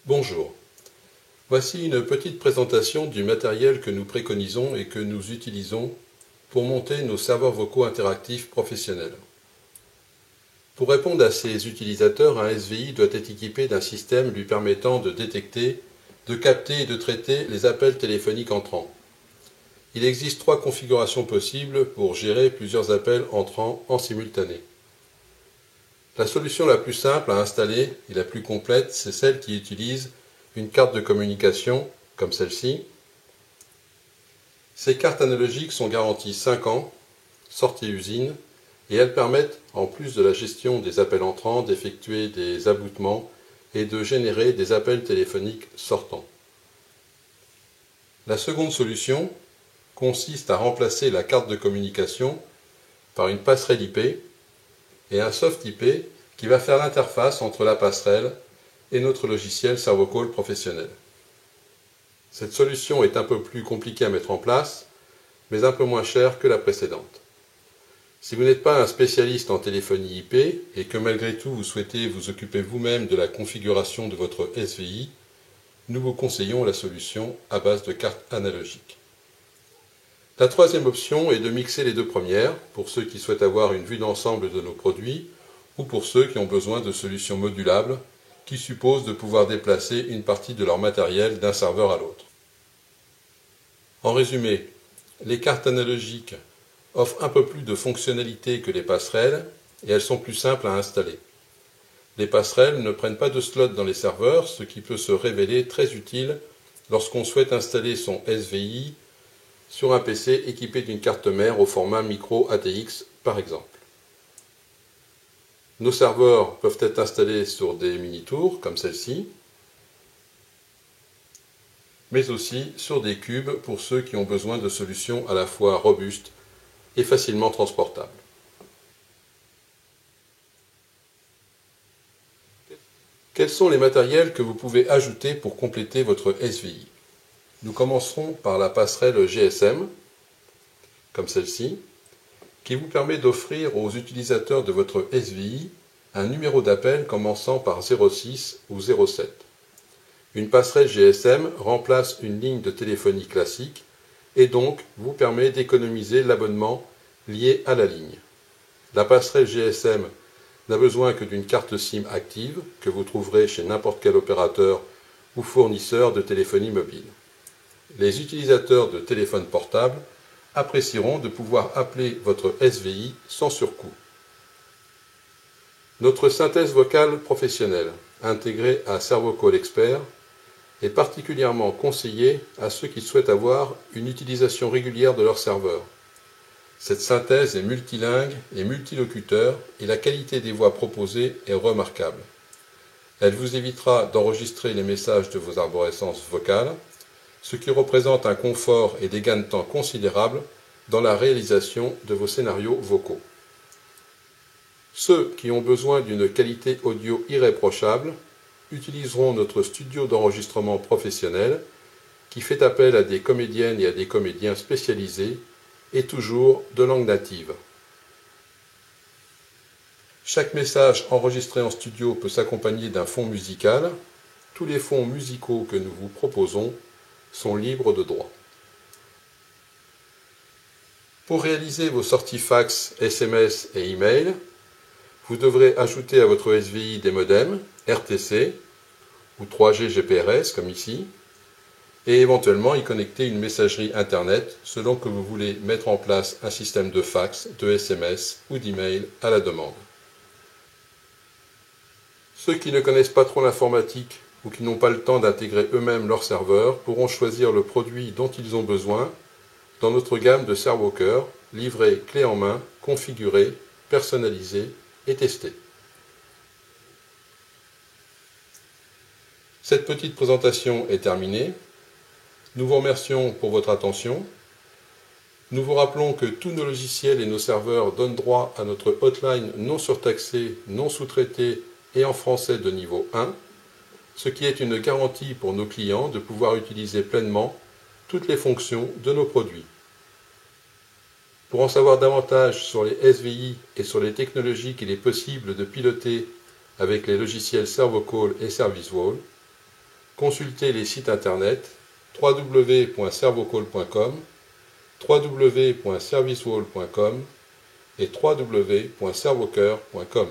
Bonjour. Voici une petite présentation du matériel que nous préconisons et que nous utilisons pour monter nos serveurs vocaux interactifs professionnels. Pour répondre à ces utilisateurs, un SVI doit être équipé d'un système lui permettant de détecter, de capter et de traiter les appels téléphoniques entrants. Il existe 3 configurations possibles pour gérer plusieurs appels entrants en simultané. La solution la plus simple à installer et la plus complète, c'est celle qui utilise une carte de communication, comme celle-ci. Ces cartes analogiques sont garanties 5 ans, sortie usine, et elles permettent, en plus de la gestion des appels entrants, d'effectuer des aboutements et de générer des appels téléphoniques sortants. La seconde solution consiste à remplacer la carte de communication par une passerelle IP et un soft IP qui va faire l'interface entre la passerelle et notre logiciel ServoCall professionnel. Cette solution est un peu plus compliquée à mettre en place, mais un peu moins chère que la précédente. Si vous n'êtes pas un spécialiste en téléphonie IP et que malgré tout vous souhaitez vous occuper vous-même de la configuration de votre SVI, nous vous conseillons la solution à base de cartes analogiques. La troisième option est de mixer les deux premières, pour ceux qui souhaitent avoir une vue d'ensemble de nos produits, ou pour ceux qui ont besoin de solutions modulables, qui supposent de pouvoir déplacer une partie de leur matériel d'un serveur à l'autre. En résumé, les cartes analogiques offrent un peu plus de fonctionnalités que les passerelles, et elles sont plus simples à installer. Les passerelles ne prennent pas de slot dans les serveurs, ce qui peut se révéler très utile lorsqu'on souhaite installer son SVI sur un PC équipé d'une carte mère au format micro ATX par exemple. Nos serveurs peuvent être installés sur des mini-tours comme celle-ci, mais aussi sur des cubes pour ceux qui ont besoin de solutions à la fois robustes et facilement transportables. Quels sont les matériels que vous pouvez ajouter pour compléter votre SVI? Nous commencerons par la passerelle GSM, comme celle-ci, qui vous permet d'offrir aux utilisateurs de votre SVI un numéro d'appel commençant par 06 ou 07. Une passerelle GSM remplace une ligne de téléphonie classique et donc vous permet d'économiser l'abonnement lié à la ligne. La passerelle GSM n'a besoin que d'une carte SIM active que vous trouverez chez n'importe quel opérateur ou fournisseur de téléphonie mobile. Les utilisateurs de téléphones portables apprécieront de pouvoir appeler votre SVI sans surcoût. Notre synthèse vocale professionnelle, intégrée à ServoCall Expert, est particulièrement conseillée à ceux qui souhaitent avoir une utilisation régulière de leur serveur. Cette synthèse est multilingue et multilocuteur et la qualité des voix proposées est remarquable. Elle vous évitera d'enregistrer les messages de vos arborescences vocales, ce qui représente un confort et des gains de temps considérables dans la réalisation de vos scénarios vocaux. Ceux qui ont besoin d'une qualité audio irréprochable utiliseront notre studio d'enregistrement professionnel qui fait appel à des comédiennes et à des comédiens spécialisés et toujours de langue native. Chaque message enregistré en studio peut s'accompagner d'un fond musical. Tous les fonds musicaux que nous vous proposons sont libres de droit. Pour réaliser vos sorties fax, SMS et email, vous devrez ajouter à votre SVI des modems RTC ou 3G GPRS comme ici, et éventuellement y connecter une messagerie Internet selon que vous voulez mettre en place un système de fax, de SMS ou d'email à la demande. Ceux qui ne connaissent pas trop l'informatique ou qui n'ont pas le temps d'intégrer eux-mêmes leur serveur pourront choisir le produit dont ils ont besoin dans notre gamme de ServoCœur, livré clé en main, configuré, personnalisé et testé. Cette petite présentation est terminée. Nous vous remercions pour votre attention. Nous vous rappelons que tous nos logiciels et nos serveurs donnent droit à notre hotline non surtaxée, non sous-traitée et en français de niveau 1, ce qui est une garantie pour nos clients de pouvoir utiliser pleinement toutes les fonctions de nos produits. Pour en savoir davantage sur les SVI et sur les technologies qu'il est possible de piloter avec les logiciels ServoCall et ServiceWall, consultez les sites internet www.servocall.com, www.servicewall.com et www.servocoeur.com.